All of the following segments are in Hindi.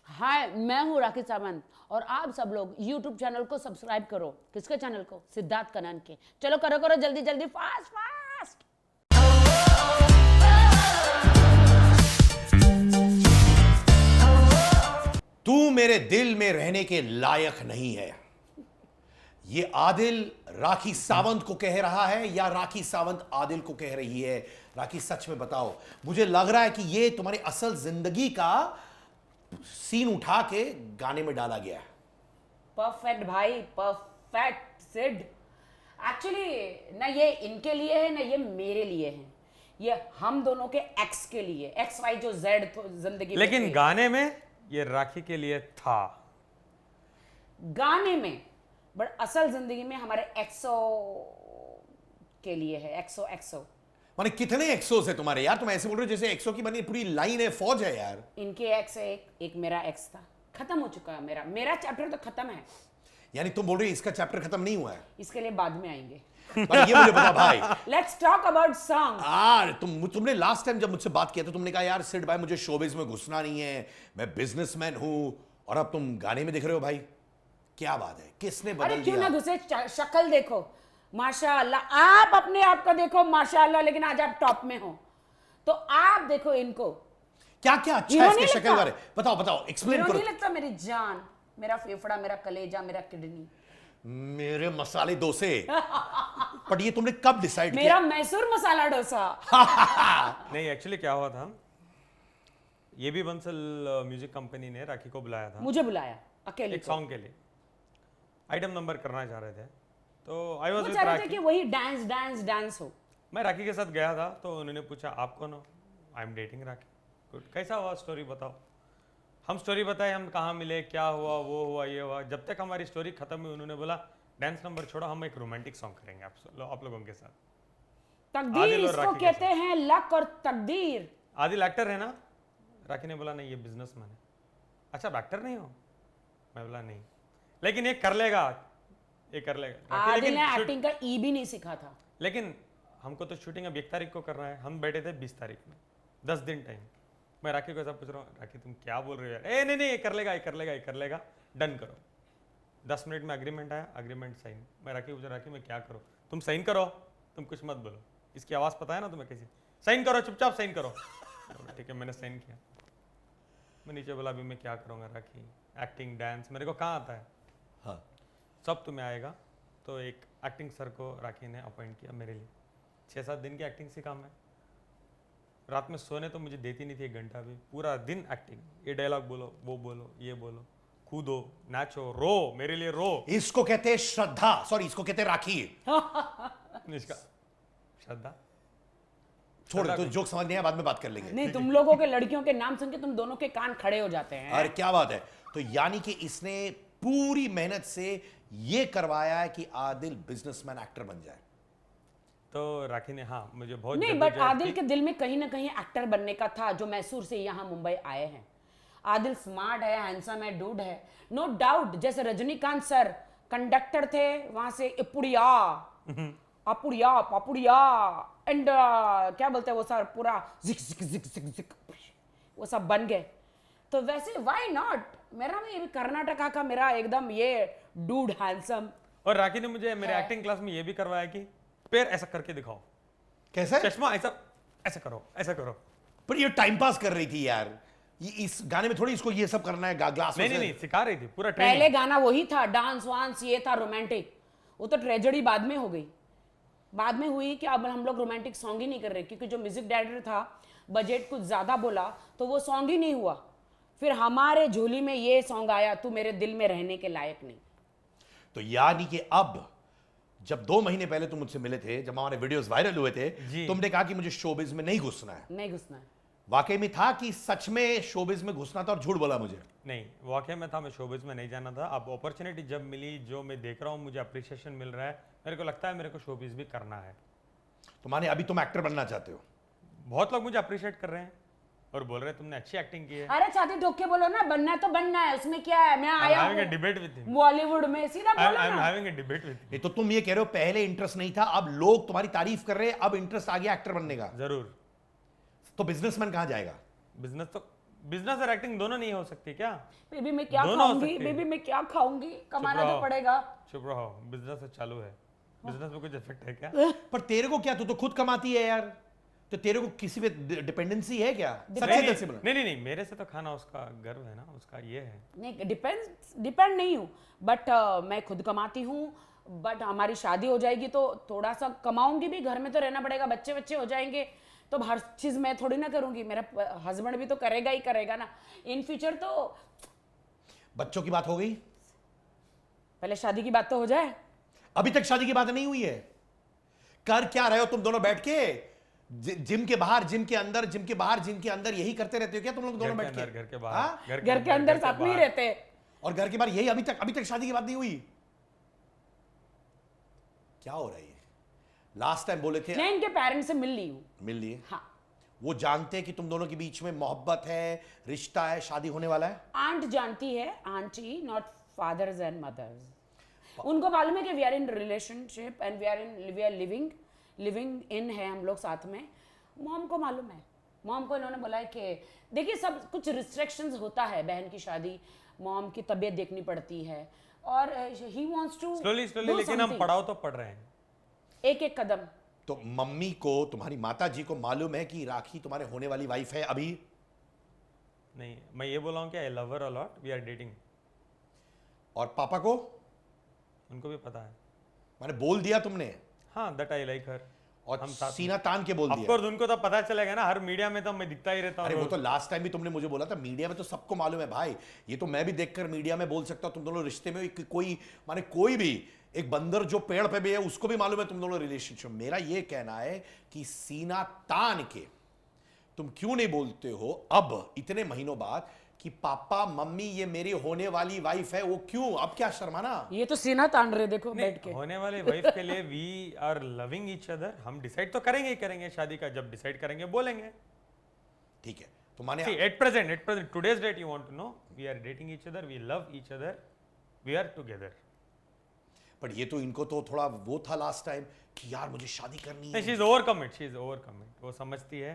हाय, मैं हूँ राखी सावंत और आप सब लोग YouTube चैनल को सब्सक्राइब करो। किसके चैनल को? सिद्धार्थ कनन के। चलो करो करो जल्दी जल्दी, फास्ट फास्ट। तू मेरे दिल में रहने के लायक नहीं है। ये आदिल राखी सावंत को कह रहा है या राखी सावंत आदिल को कह रही है? राखी सच में बताओ, मुझे लग रहा है कि ये तुम्हारी असल जिंदगी का सीन उठा के गाने में डाला गया है। परफेक्ट भाई, परफेक्ट सिड। एक्चुअली ना ये इनके लिए है ना ये मेरे लिए है। ये हम दोनों के एक्स के लिए, एक्स वाई जो जेड जिंदगी में लेकिन थे। गाने में ये राखी के लिए था। गाने में, बट असल जिंदगी में हमारे एक्सो के लिए है। एक्सो एक्सो माने कितने एक्सोस है तुम्हारे यार? तुम ऐसे बोल रहे हो जैसे एक्सो की बनी पूरी लाइन है, फौज है यार। इनके एक्स है, एक मेरा एक्स था, खत्म हो चुका है। मेरा चैप्टर तो खत्म है। यानी तुम बोल रहे हो इसका चैप्टर खत्म नहीं हुआ है? इसके लिए बाद में आएंगे। पर ये मुझे बता भाई, लेट्स टॉक अबाउट सॉन्ग। यार तुमने लास्ट टाइम जब मुझसे बात किया था तुमने कहा यार सिड भाई मुझे शोबिज में घुसना नहीं है, मैं बिजनेसमैन हूं, और अब तुम गाने में दिख रहे हो भाई। क्या बात है, किसने अरे बदल क्यों ना दिया? घुसे, शक्ल देखो माशाअल्लाह। आप अपने आप को देखो माशाअल्लाह, लेकिन आज आप टॉप में हो तो आप देखो इनको। क्या क्या अच्छा है हीरो इसके नहीं शक्ल लगता? बारे? बताओ बताओ, एक्सप्लेन हीरो करो। नहीं लगता? मेरी जान, मेरा फेफड़ा, मेरा कलेजा, मेरा किडनी, मेरे मसाले डोसे। बट ये तुमने कब डिसाइड मेरा किया? मैसूर मसाला डोसा। नहीं, एक्चुअली क्या हुआ था, ये भी बंसल म्यूजिक कंपनी ने राखी को बुलाया था मुझे बुलाया अकेले एक को। सॉन्ग के लिए। आइटम नंबर करना चाह रहे थे, तो आई वाज वो विद चाह रहे थे राखी। कि वही डांस डांस डांस हो। मैं राखी के साथ गया था, तो उन्होंने पूछा आप कौन हो? I am dating rakhi. Good, कैसा हुआ, स्टोरी बताओ। हम स्टोरी बताए, हम कहाँ मिले, क्या हुआ, वो हुआ, ये हुआ। जब तक हमारी स्टोरी खत्म हुई, उन्होंने बोला डांस नंबर छोड़ो, हम एक रोमांटिक सॉन्ग करेंगे आप लोगों के साथ। तकदीर आदिल और इसको राखी के कहते हैं, लक और तकदीर। आदिल एक्टर है ना? राखी ने बोला नहीं, ये बिजनेसमैन है। अच्छा, आप एक्टर नहीं हो? मैं बोला नहीं, लेकिन ये कर लेगा, ये कर लेगा। राखी, आदिल लेकिन ने shoot- एक्टिंग का ई भी नहीं सीखा था। लेकिन हमको तो शूटिंग अब 1 तारीख को करना है। हम बैठे थे 20 तारीख में, 10 दिन टाइम। मैं राखी को ऐसा पूछ रहा हूँ, राखी तुम क्या बोल रहे हो यार? ए नहीं नहीं, ये कर लेगा, ये कर लेगा, ये कर लेगा, डन करो। 10 मिनट में अग्रीमेंट आया, अग्रीमेंट साइन। मैं राखी पूछ, राखी मैं क्या करूँ? तुम साइन करो, तुम कुछ मत बोलो। इसकी आवाज़ पता है ना तुम्हें कैसी? साइन करो, चुपचाप साइन करो। ठीक है, मैंने साइन किया। मैं नीचे बोला अभी मैं क्या करूँगा राखी, एक्टिंग डांस मेरे को कहाँ आता है? हाँ। सब तुम्हें आएगा। तो एक एक्टिंग सर को राखी ने अपॉइंट किया मेरे लिए। 6-7 दिन की एक्टिंग सीखा मैं। रात में सोने तो मुझे देती नहीं थी 1 घंटा भी। पूरा दिन एक्टिंग, ये डायलॉग बोलो, वो बोलो, ये बोलो, कूदो, नाचो, रो, मेरे लिए रो। इसको कहते हैं श्रद्धा, सॉरी इसको कहते हैं राखी। इसका श्रद्धा छोड़ श्रद्धा तो को- जोक समझ नहीं आया, बाद में बात कर लेंगे। नहीं, तुम लोगों के लड़कियों के नाम सुन के तुम दोनों के कान खड़े हो जाते हैं। अरे क्या बात है। तो यानी कि इसने पूरी मेहनत से ये करवाया है कि आदिल बिजनेसमैन एक्टर बन जाए। तो राखी ने हाँ मुझे बहुत नहीं, बट जद्दोजहद आदिल की। के दिल में कहीं ना कहीं एक्टर बनने का था, जो मैसूर से यहाँ मुंबई आए हैं। आदिल स्मार्ट है, हैंडसम है, डूड है, नो डाउट। जैसे रजनीकांत सर कंडक्टर थे वहां से, इपुड़िया अपुड़िया पापुड़िया एंड क्या बोलते हैं वो सर, पूरा जिक जिक जिक जिक जिक वो सब बन गए। तो वैसे व्हाई नॉट, मेरा भी ये भी कर्नाटका का मेरा एकदम ये डूड हैंडसम। और राखी ने मुझे मेरे एक्टिंग क्लास में ये भी करवाया कि पैर ऐसा करके दिखाओ, कैसे? चश्मा ऐसा ऐसा करो, ऐसा करो। पर ये टाइम पास कर रही थी यार, ये इस गाने में थोड़ी इसको ये सब करना है, ग्लास नहीं नहीं नहीं, सिखा रही थी पूरा पहले ट्रेनिंग। गाना वही था, डांस वांस ये था रोमांटिक। वो तो ट्रेजेडी बाद में हो गई, बाद में हुई कि अब हम लोग रोमांटिक सॉन्ग ही नहीं कर रहे, क्योंकि जो म्यूजिक डायरेक्टर था बजट कुछ ज्यादा बोला तो वो सॉन्ग ही नहीं हुआ। फिर हमारे झोली में ये सॉन्ग आया, तू मेरे दिल में रहने के लायक नहीं। तो यानी कि अब जब 2 महीने पहले तुम मुझसे मिले थे, जब हमारे वीडियोस वायरल हुए थे, जी। तुमने कहा कि मुझे शोबिज में नहीं घुसना है। नहीं घुसना है। वाकई में था कि सच में शोबिज में घुसना था और झूठ बोला मुझे? नहीं, वाकई में था, मैं शोबिज में नहीं जाना था। अब अपॉर्चुनिटी जब मिली, जो मैं देख रहा हूँ, मुझे अप्रिसिएशन मिल रहा है, मेरे को लगता है मेरे को शोबिज भी करना है। तो माने अभी तुम एक्टर बनना चाहते हो? बहुत लोग मुझे अप्रिशिएट कर रहे हैं और बोल रहे हैं तुमने अच्छी एक्टिंग की है। अरे छाती ठोक के बोलो ना, बनना है तो बनना है, उसमें क्या है। मैं आया having a हूँ debate with him. बॉलीवुड में, सीधा बोलो I'm ना। having a debate with him. नहीं तो तुम ये कह रहे हो पहले इंटरेस्ट नहीं था, अब लोग तुम्हारी तारीफ कर रहे हैं, अब इंटरेस्ट आ गया एक्टर बनने का। जरूर। तो बिजनेसमैन कहां जाएगा? बिजनेस तो बिजनेस और एक्टिंग दोनों नहीं हो सकती क्या? बेबी मैं क्या दोनों हो खाऊंगी, सकते हैं। बेबी मैं क्या खाऊंगी, कमाना रहो। तो पड़ेगा। चुप रहो, बिजनेस चालू है। बिजनेस में कुछ इफेक्ट है क्या? पर तेरे को क्या, तू तो खुद कमाती है यार, तो तेरे को किसी पे डिपेंडेंसी है क्या? सच्चे नहीं दिल से बोला। नहीं, मेरे से तो खाना उसका गर्व है ना, उसका ये है। नहीं डिपेंड नहीं हूँ, बट मैं खुद कमाती हूँ। बट हमारी शादी हो जाएगी तो थोड़ा सा कमाऊंगी भी, घर में तो रहना पड़ेगा, बच्चे बच्चे हो जाएंगे तो हर चीज मैं थोड़ी ना करूंगी, मेरा हस्बैंड भी तो करेगा ही करेगा ना इन फ्यूचर। तो बच्चों की बात हो गई? पहले शादी की बात तो हो जाए। अभी तक शादी की बात नहीं हुई है। कर क्या रहे हो तुम दोनों बैठ के? जिम के बाहर, जिम के अंदर, जिम के बाहर, जिम के अंदर, यही करते रहते हो क्या तुम लोग दोनों बैठ के? घर के हाँ? बाहर, घर के अंदर साथ में ही रहते हैं। और घर के बाहर यही? अभी तक शादी की बात नहीं हुई? क्या हो रहा है ये? लास्ट टाइम बोले थे मैं इनके पेरेंट्स से मिल ली हूँ। मिल लिए, हाँ, वो जानते हैं कि तुम दोनों के बीच में मोहब्बत है, रिश्ता है, शादी होने वाला है? आंट जानती है, aunty, not fathers and mothers. उनको मालूम है कि we are in relationship and we are living in है हम लोग साथ में। मॉम को मालूम है, मॉम को इन्होंने बोला है कि देखिए सब कुछ रिस्ट्रिक्शंस होता है, बहन की शादी, मॉम की तबीयत देखनी पड़ती है और ही वांट्स टू स्लोली लेकिन हम पढ़ाओ तो पढ़ रहे हैं, एक एक कदम। तो मम्मी को, तुम्हारी माता जी को मालूम है कि राखी तुम्हारे होने वाली वाइफ है अभी? नहीं मैं ये बोला हूँ कि I love her a lot, we are dating. और पापा को? उनको भी पता है। मैंने बोल दिया तुमने? हाँ, दैट आई लाइक हर। और हम साथ सीना तान के बोल ऑफ दिया? कोर्स उनको तो पता चलेगा ना, हर मीडिया में तो मैं दिखता ही रहता अरे हूँ। वो तो लास्ट टाइम भी तुमने मुझे बोला था, मीडिया में तो सबको मालूम है भाई। ये तो मैं भी देखकर मीडिया में बोल सकता हूँ तुम दोनों रिश्ते में कोई माने कोई भी एक बंदर जो पेड़ पे भी है उसको भी मालूम है तुम दोनों रिलेशनशिप। मेरा ये कहना है कि सीना तान के तुम क्यों नहीं बोलते हो अब इतने महीनों बाद कि पापा मम्मी ये मेरी होने वाली वाइफ है? वो क्यों अब क्या शर्माना? ये तो सीना तान रहे देखो बैठ के। होने वाले वाइफ के लिए we are loving each other. हम डिसाइड तो करेंगे ही करेंगे, शादी का जब डिसाइड करेंगे बोलेंगे। ठीक है, तो माने at present today's date you want to know, we are dating each other, we love each other, we are together. पर ये तो इनको तो थोड़ा वो था लास्ट टाइम कि यार मुझे शादी करनी है। She is overcome it. वो समझती है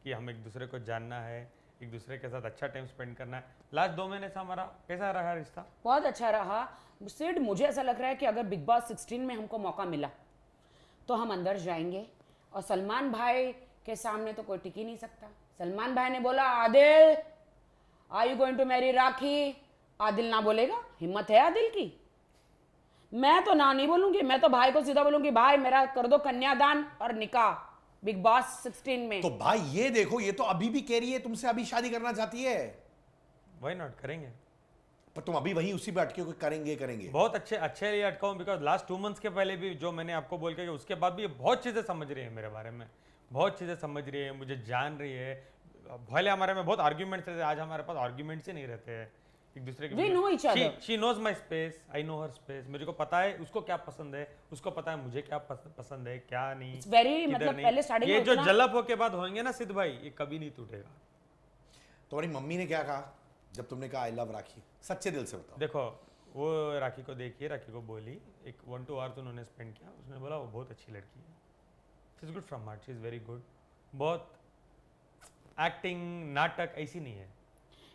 कि हम एक दूसरे को जानना है, एक दूसरे के साथ अच्छा टाइम स्पेंड करना है। लास्ट 2 महीने से हमारा कैसा रहा रिश्ता? बहुत अच्छा रहा सिड। मुझे ऐसा लग रहा है कि अगर बिग बॉस 16 में हमको मौका मिला तो हम अंदर जाएंगे और सलमान भाई के सामने तो कोई टिक ही नहीं सकता। सलमान भाई ने बोला Adil are you going to marry Rakhi, Adil ना बोलेगा? हिम्मत है आदिल की? मैं तो ना नहीं बोलूंगी, मैं तो भाई को सीधा बोलूंगी भाई मेरा कर दो कन्यादान और निकाह बिग बॉस 16 में। तो भाई ये देखो, ये तो अभी भी कह रही है तुमसे अभी शादी करना चाहती है। व्हाई नॉट, करेंगे। पर तुम अभी वहीं उसी पे अटके हो कि करेंगे। बहुत अच्छे लिए अटका हूँ, बिकॉज लास्ट 2 मंथ्स के पहले भी जो मैंने आपको बोल के, उसके बाद भी ये बहुत चीज़ें समझ रही है मेरे बारे में, बहुत चीज़ें समझ रही है, मुझे जान रही है। पहले हमारे में बहुत आर्ग्यूमेंट्स रहते, आज हमारे पास आर्ग्यूमेंट्स ही नहीं रहते हैं एक दूसरे के। We know each other. She knows my space, I know her space. मुझे को पता है उसको क्या पसंद है, उसको पता है मुझे क्या पसंद है क्या नहीं। It's very, किधर मतलब नहीं। पहले starting ये में जो उतना- जलप होके बाद होंगे ना सिद्ध भाई, ये कभी नहीं टूटेगा। तुम्हारी मम्मी ने क्या कहा जब तुमने कहा आई लव राखी? सच्चे दिल से बताओ। देखो वो राखी को देखिए, राखी को बोली, एक 1-2 आवर्स उन्होंने स्पेंड किया, उसने बोला वो बहुत अच्छी लड़की है, she is good from heart, she is very good. बहुत एक्टिंग नाटक ऐसी नहीं है।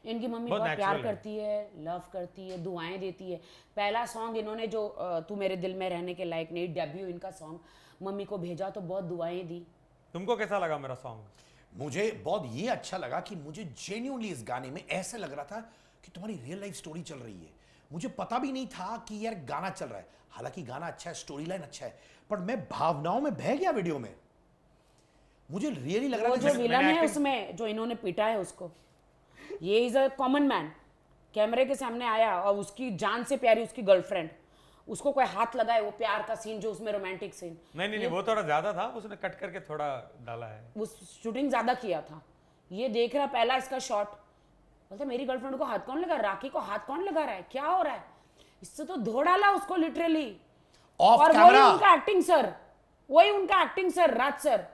इनकी मम्मी बहुत बहुत प्यार natural है। करती है, लव करती है, दुआएं देती है। पहला सॉन्ग इन्होंने जो तू मेरे दिल में रहने के लायक नहीं, डेब्यू इनका सॉन्ग मम्मी को भेजा तो बहुत दुआएं दी। तुमको कैसा लगा मेरा सॉन्ग? मुझे बहुत ये अच्छा लगा कि मुझे जेन्युइनली इस गाने में ऐसा लग रहा था कि तुम्हारी रियल लाइफ स्टोरी चल रही है। मुझे पता भी नहीं था कि यार गाना चल रहा है। हालांकि गाना अच्छा है, स्टोरी लाइन अच्छा है, पर मैं भावनाओं में बह गया वीडियो में। मुझे रियली लग रहा वो था जो जैसे- विलन है acting- उसमें जो इन्होंने पीटा है उसको, ये इज अ कॉमन मैन, कैमरे के सामने आया और उसकी जान से प्यारी उसकी गर्लफ्रेंड, उसको कोई हाथ लगाए, वो प्यार का सीन जो उसमें रोमांटिक सीन, नहीं, वो थोड़ा ज्यादा था, उसने कट करके थोड़ा डाला है। वो शूटिंग ज्यादा किया था। ये देख रहा पहला इसका शॉट, बोलता मेरी गर्लफ्रेंड को हाथ कौन लगा, राखी को हाथ कौन लगा रहा है, क्या हो रहा है? इससे तो धो डाला उसको लिटरली। ऑफ और वही कैमरा। उनका एक्टिंग सर, वही उनका एक्टिंग सर, राज सर।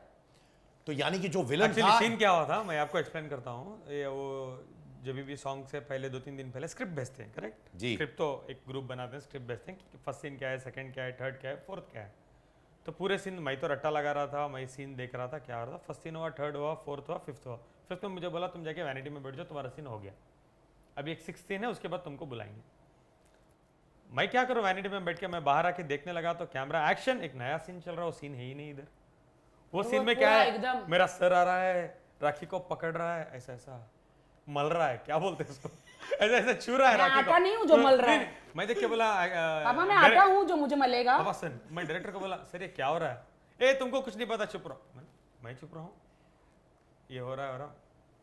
तो यानी कि जो विलन एक्चुअली था, सीन क्या हुआ था मैं आपको एक्सप्लेन करता हूँ। ये वो जब भी सॉन्ग से पहले 2-3 दिन पहले स्क्रिप्ट भेजते हैं, करेक्ट? जी। स्क्रिप्ट तो एक ग्रुप बनाते हैं, स्क्रिप्ट भेजते हैं कि फर्स्ट सीन क्या है, सेकंड क्या है, थर्ड क्या है, फोर्थ क्या है। तो पूरे सीन मैं तो रट्टा लगा रहा था, मैं सीन देख रहा था क्या हो रहा था। फर्स्ट सीन हुआ, थर्ड हुआ, फोर्थ हुआ, फिफ्थ हुआ। फिफ्थ में मुझे बोला तुम जाके वैनिटी में बैठ जाओ, तुम्हारा सीन हो गया, अभी एक 6th सीन है, उसके बाद तुमको बुलाएंगे। मैं क्या करूं, वैनिटी में बैठ के मैं बाहर आके देखने लगा तो कैमरा एक्शन, एक नया सीन चल रहा है, वो सीन है ही नहीं इधर। वो तो सीन वो में क्या पूरा है, एकदम- मेरा सर आ रहा है, राखी को पकड़ रहा है, ऐसा ऐसा मल रहा है, क्या बोलते हैं उसको, ऐसा ऐसा छू रहा है मैं राखी को। आटा नहीं हूं जो मल रहा है। नहीं, मैं देख के बोला पापा मैं आटा हूं जो मुझे मलेगा। पापा सुन, मैं डायरेक्टर को बोला सर ये क्या हो रहा है, ए तुमको कुछ नहीं पता, चुप रहो। मैं चुप रहा हूँ, ये हो रहा है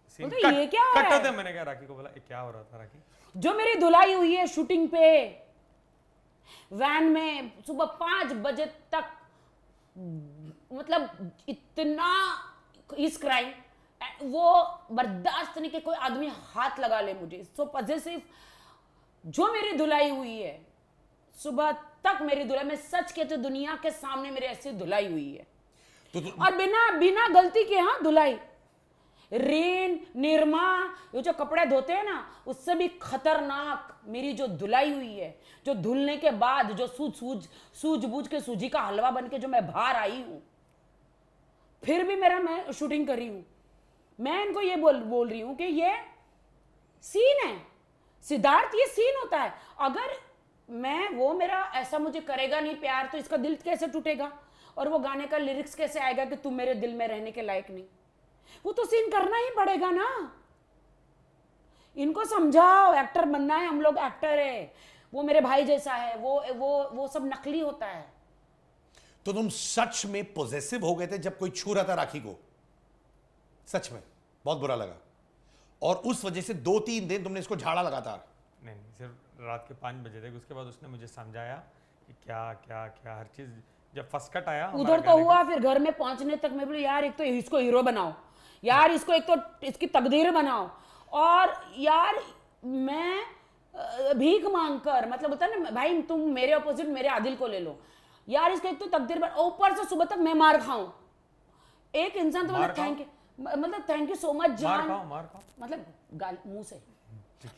सीन बोलते, ये क्या हो रहा कट है? होते। मैंने कहा राखी को बोला ये क्या हो रहा था राखी, जो मेरी धुलाई हुई है शूटिंग पे वैन में सुबह 5 बजे तक, मतलब इतना इस क्राइम वो बर्दाश्त नहीं कि कोई आदमी हाथ लगा ले मुझे, सो पॉजिटिव। जो मेरी धुलाई हुई है सुबह तक, मेरी धुलाई, मैं सच कहती हूं दुनिया के सामने मेरी ऐसी धुलाई हुई है, और बिना बिना गलती के। हाँ, धुलाई, रेन, निरमा, ये जो कपड़े धोते हैं ना, उससे भी खतरनाक मेरी जो धुलाई हुई है, जो धुलने के बाद जो सूझबूझ के सूजी का हलवा बन के जो मैं बाहर आई हूं, फिर भी मैं शूटिंग कर रही हूं। मैं इनको ये बोल रही हूं कि ये सीन है सिद्धार्थ, ये सीन होता है। अगर वो मेरा ऐसा मुझे करेगा नहीं प्यार, तो इसका दिल कैसे टूटेगा, और वो गाने का लिरिक्स कैसे आएगा कि तुम मेरे दिल में रहने के लायक नहीं। वो तो सीन करना ही पड़ेगा ना। इनको समझाओ, एक्टर बनना है, हम लोग एक्टर है, वो मेरे भाई जैसा है, वो सब नकली होता है। तो तुम सच में पॉजेसिव हो गए थे जब कोई छू रहा था राखी को? सच में बहुत बुरा लगा, और उस वजह से 2-3 दिन तुमने इसको झाड़ा लगातार? नहीं सिर्फ रात के 5 बजे तक। उसके बाद उसने मुझे समझाया कि क्या क्या क्या हर चीज। जब फर्स्ट कट आया उधर तो हुआ, फिर घर में पहुंचने तक मैं बोली यार एक तो इसको हीरो बनाओ यार, इसको एक तो इसकी तकदीर बनाओ, और यार मैं भीख मांगकर, मतलब होता है ना भाई, तुम मेरे अपोजिट मेरे आदिल को ले लो यार, इसको एक तो तकदीर बना, ऊपर से सुबह तक मैं मार खाऊं। एक इंसान तो मतलब थैंक यू, मतलब थैंक यू सो मच जान, मार खाओ मतलब गाल मुंह से।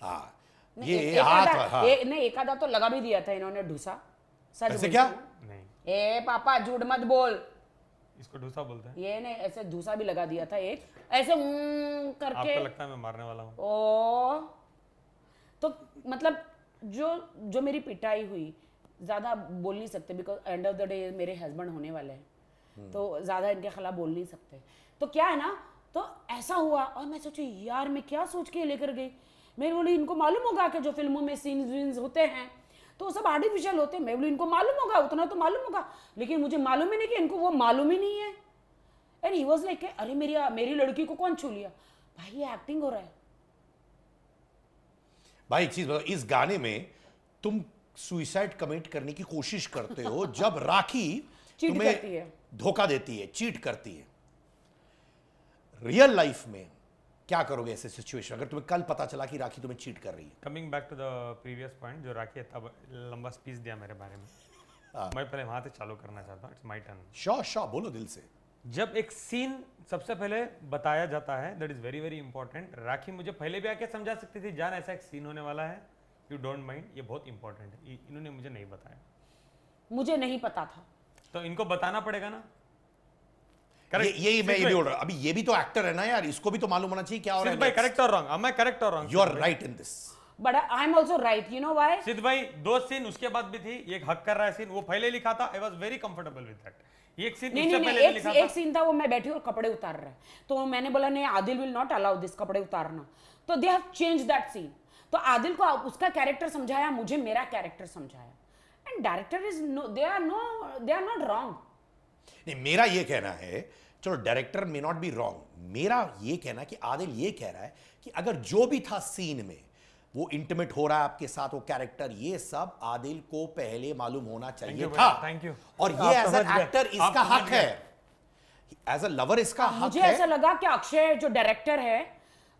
हाँ, नहीं, ये हाथ, हाँ। नहीं, एक आधा तो लगा भी दिया था इन्होंने ढूसा। सच ऐसे बोलती क्या? हूँ। नहीं, ए पापा झूठ मत बोल, इसको डूसा बोलते हैं। ये नहीं, ऐसे धूसा भी लगा दिया था एक, ऐसे करके। आपको लगता है मैं मारने वाला हूँ? ओ, तो मतलब जो मेरी पिटाई हुई, ज्यादा बोल नहीं सकते, because end of the day मेरे हस्बैंड होने वाले हैं, तो ज्यादा इनके खिलाफ बोल नहीं सकते। तो क्या है ना, तो ऐसा हुआ, और मैं सोची यार मैं क्या सोच के लेकर गई। मैं बोली इनको मालूम होगा कि जो फिल्मों में सीन्स होते हैं तो सब आर्टिफिशियल होते हैं। मैं बोली इनको मालूम होगा, उतना तो मालूम होगा, लेकिन मुझे मालूम ही नहीं कि इनको वो मालूम ही नहीं है। एंड ही वाज लाइक अरे मेरी लड़की को कौन छू लिया? भाई ये एक्टिंग हो रहा है। भाई एक चीज बताओ, इस गाने में तुम सुइसाइड कमिट करने की कोशिश करते हो जब राखी चीट तुम्हें करती है, धोखा देती है, चीट करती है। रियल लाइफ में क्या करोगे ऐसे सिचुएशन, अगर तुम्हें कल पता चला कि राखी तुम्हें चीट कर रही है? Coming back to the previous point, जो राखी इतना लंबा स्पीच दिया मेरे बारे में, मैं पहले वहां से चालू करना चाहता हूँ। It's my turn. शॉ बोलो दिल से। जब एक सीन सबसे पहले बताया जाता है, that is very very important. Rakhi मुझे पहले भी आके समझा सकती थी, जान ऐसा एक सीन होने वाला है, यू डोंट माइंड, ये बहुत इंपॉर्टेंट है। इन्होंने मुझे नहीं बताया, मुझे नहीं पता था। तो इनको बताना पड़ेगा ना। ये मैं ये भी बोल रहा हूं, अभी ये भी तो एक्टर है ना यार, इसको भी तो मालूम होना चाहिए क्या हो रहा है। भाई करेक्ट और रॉन्ग, मैं करेक्ट और wrong? You are right in this, but I am also right, you know why? Siddh भाई 2 सीन उसके बाद भी थी, एक हक कर रहा है सीन, वो पहले लिखा था, I was very comfortable with that. एक सीन नहीं उससे नहीं, पहले लिखा एक सीन था, वो मैं बैठी और कपड़े उतार रहा है, तो मैंने बोला नहीं Adil will not allow this कपड़े उतारना, तो they have change that scene. तो आदिल को उसका कैरेक्टर समझाया, मुझे मेरा कैरेक्टर समझाया, and director is they are not wrong. नहीं मेरा ये कहना है, चलो director may not be wrong, मेरा ये कहना कि आदिल ये कह रहा है कि अगर जो भी था सीन में, वो इंटीमेट हो रहा है आपके साथ, वो कैरेक्टर, ये सब आदिल को पहले मालूम होना चाहिए था। Thank you. और ये एज एन एक्टर इसका हक है, एज अ लवर इसका हक मुझे है। ऐसा लगा कि अक्षय जो डायरेक्टर है,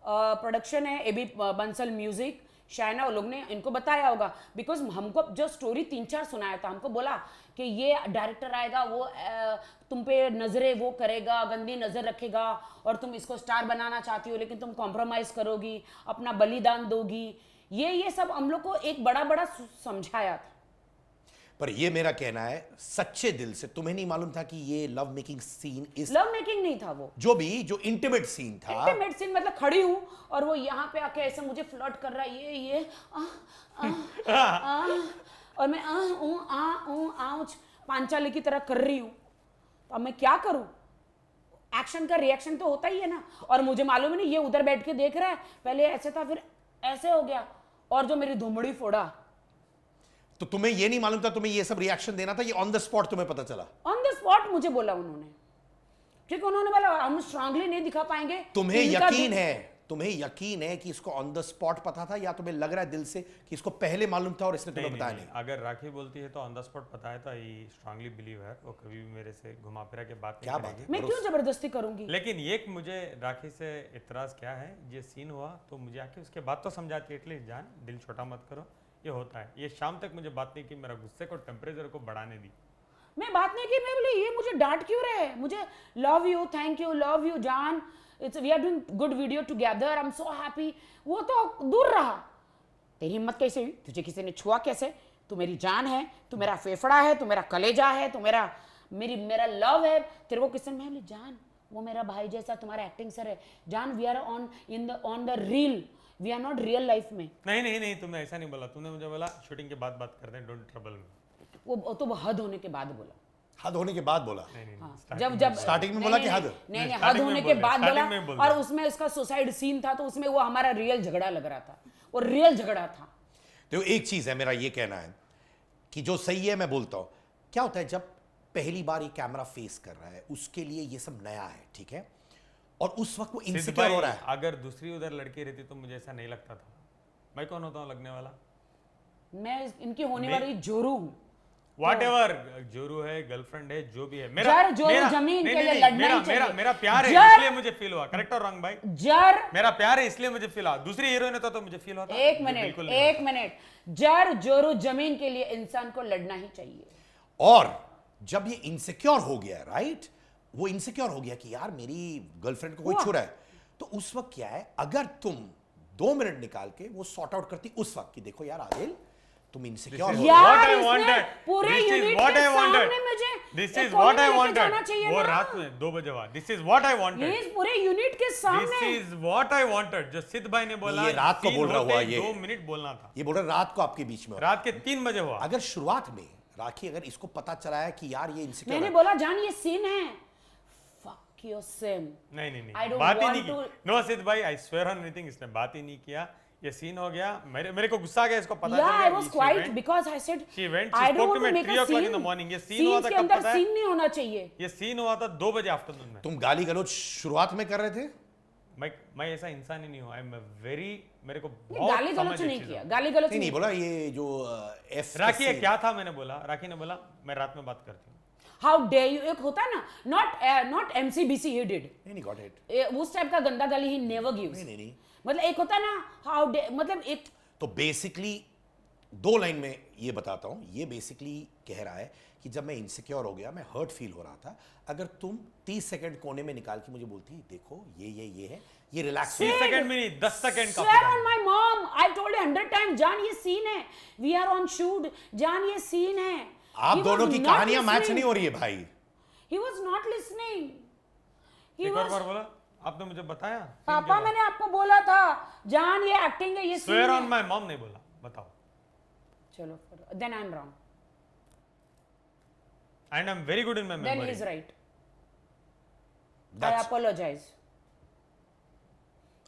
प्रोडक्शन है एबी बंसल म्यूजिक, शायना, वो लोग ने इनको बताया होगा, बिकॉज हमको जो स्टोरी 3-4 सुनाया था, हमको बोला कि ये डायरेक्टर आएगा, वो तुम पे नजरें वो करेगा, गंदी नजर रखेगा, और तुम इसको स्टार बनाना चाहती हो लेकिन तुम कॉम्प्रोमाइज करोगी, अपना बलिदान दोगी, ये सब हम लोग को एक बड़ा समझाया था। पर ये मेरा कहना है सच्चे दिल से, तुम्हें नहीं मालूम था कि ये लव मेकिंग सीन इस लव मेकिंग नहीं था वो, जो इंटीमेट सीन था, इंटीमेट सीन, मतलब खड़ी हूं और वो यहाँ पे आके ऐसे मुझे फ्लर्ट कर रहा है, ये और मैं पांचाली की तरह कर रही हूँ, तो अब मैं क्या करूं? एक्शन का रिएक्शन तो होता ही है ना। और मुझे मालूम ही नहीं, ये उधर बैठ के देख रहा है, पहले ऐसे था फिर ऐसे हो गया, और जो मेरी धुमड़ी फोड़ा। तो तुम्हें ये नहीं मालूम था तुम्हें ये सब रिएक्शन देना था, ये ऑन द स्पॉट तुम्हें पता चला? ऑन द स्पॉट मुझे बोला उन्होंने, क्योंकि उन्होंने बोला हम स्ट्रांगली नहीं दिखा पाएंगे। तुम्हें इनका यकीन है कि इसको ऑन द स्पॉट पता था, या तुम्हें लग रहा है दिल से कि इसको पहले मालूम था और इसने तुम्हें बताया नहीं? अगर राखी बोलती है तो ऑन द स्पॉट पता है, तो आई स्ट्रांगली बिलीव है, वो कभी भी मेरे से घुमा फिरा के बात नहीं क्या बात करेगी। है? मैं क्यों जबरदस्ती करूंगी? लेकिन एक मुझे राखी से इतराज क्या है, ये सीन हुआ तो मुझे आके उसके बाद तो समझाती है, एटलीस्ट जान दिल छोटा मत करो, ये होता है। ये शाम तक मुझे बात नहीं की, मेरा गुस्से को टेम्परेचर को बढ़ाने दी। मैं बात नहीं की, मैं बोली ये मुझे डांट क्यों रहे? मुझे love you, thank you, love you जान, it's we are doing good video together, I am so happy. वो तो दूर रहा। तेरी हिम्मत कैसे हुई? तुझे किसी ने छुआ कैसे? तू मेरी जान है, तू मेरा फेफड़ा है, तू मेरा कलेजा है, तू मेरा लव है। तेरे को किसी ने, मैं बोली जान वो मेरा भाई जैसा तुम्हारा एक्टिंग सर है जान, we are on the reel, we are not real life में। नहीं, तुमने ऐसा नहीं बोला, तुमने मुझे बोला शूटिंग के बाद बात करते हैं, डोंट ट्रबल मी। वो तो हद होने के बाद बोला। हद होने के बाद बोला? हाँ, जब स्टार्टिंग में बोला कि हद? नहीं, हद होने के बाद बोला। और उसमें उसका सुसाइड सीन था, तो उसमें वो हमारा रियल झगड़ा लग रहा था, वो रियल झगड़ा था। तो एक चीज है, मेरा ये कहना है कि जो सही है मैं बोलता हूं, क्या होता है जब पहली बार ये कैमरा फेस कर रहा है, उसके लिए ये सब नया है, ठीक है, और उस वक्त वो इनसिक्योर हो रहा है। अगर दूसरी उधर लड़की रहती तो मुझे ऐसा नहीं लगता था। मैं कौन होता हूँ लगने वाला? मैं इनकी होने वाली जोरू हूँ। Whatever, जोरू है, गर्लफ्रेंड है, जो भी है, जमीन के लिए लड़ना ही चाहिए। मेरा प्यार है इसलिए मुझे फील हुआ। करेक्ट और रॉन्ग भाई? मेरा प्यार है इसलिए मुझे फील हुआ। दूसरी हीरोइन होता तो मुझे फील होता। एक मिनट, जोरू जमीन के लिए इंसान को लड़ना ही चाहिए। और जब ये इनसिक्योर हो गया, राइट, वो इनसिक्योर हो गया कि यार मेरी गर्लफ्रेंड को कोई छू रहा है, तो उस वक्त क्या है, अगर तुम 2 मिनट निकाल के वो सॉर्ट आउट करती उस वक्त कि देखो यार आदिल तुम इनसिक्योर हो, यार पूरे यूनिट के सामने मुझे this is what I wanted, वो रात में 2 बजे हुआ, this is what I wanted, ये पूरे यूनिट के सामने, this is what I wanted. जो सिद्ध भाई ने बोला, ये रात को बोल रहा हुआ, ये 2 मिनट बोलना था, ये बोल रहा रात को आपके बीच में, रात के 3 बजे हुआ। अगर शुरुआत में राखी अगर इसको पता चला है कि यार ये इनसिक्योर, मैंने बोला जान ये सीन है, फक योर सिन। नहीं, बात ही नहीं की। नो सिद्ध भाई, आई स्वेयर ऑन एनीथिंग, इसने बात ही नहीं किया। ये सीन हो गया, मेरे को गुस्सा आ गया, इसको पता चल गया। I was quiet because I said she went, I she don't spoke want to to me make at 3 a o'clock in scene. the morning. ये सीन हुआ था कब पता है? सीन नहीं होना चाहिए। ये सीन हुआ था 2 बजे आफ्टरनून में। तुम गाली गलौज शुरुआत में कर रहे थे? मैं ऐसा इंसान ही नहीं हूँ। आई एम वेरी, मेरे को गाली गलौज नहीं किया, गाली गलौज नहीं बोला। ये जो एफ राखी क्या था, मैंने बोला, राखी ने बोला मैं रात में बात करती हूँ। How dare you? एक होता है ना, not MCBC he did. नहीं got it. उस टाइप का गंदा गाली he never gives. नहीं। मतलब एक होता है ना, how dare, मतलब एक, तो बेसिकली 2 लाइन में ये बताता हूं, ये बेसिकली कह रहा है कि जब मैं इनसिक्योर हो गया, मैं हर्ट फील हो रहा था, अगर तुम 30 सेकंड कोने में निकाल के मुझे बोलती देखो ये है, ये रिलैक्स, 30 सेकंड में नहीं 10 सेकंड का। Swear on my mom, I told you 100 times, जान ये सीन है, we are on shoot, जान ये सीन है। आप दोनों की कहानियां मैच नहीं हो रही है भाई। He was not listening. एक और बार बोला, आपने मुझे बताया? पापा मैंने आपको बोला था, जान ये एक्टिंग है, ये सीन है। Swear on my mom नहीं बोला, बताओ। चलो, then I'm wrong. And I'm very good in my memory. Then he's right. I apologize.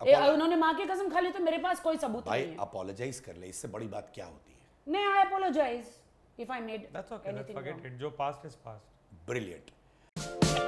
उन्होंने माँ की कसम खा ली तो मेरे पास कोई सबूत नहीं है। भाई अपोलोजाइज कर ले, इससे बड़ी बात क्या होती है? नहीं, I apologize if I made That's okay, let's anything forget wrong. it. जो past is past. Brilliant.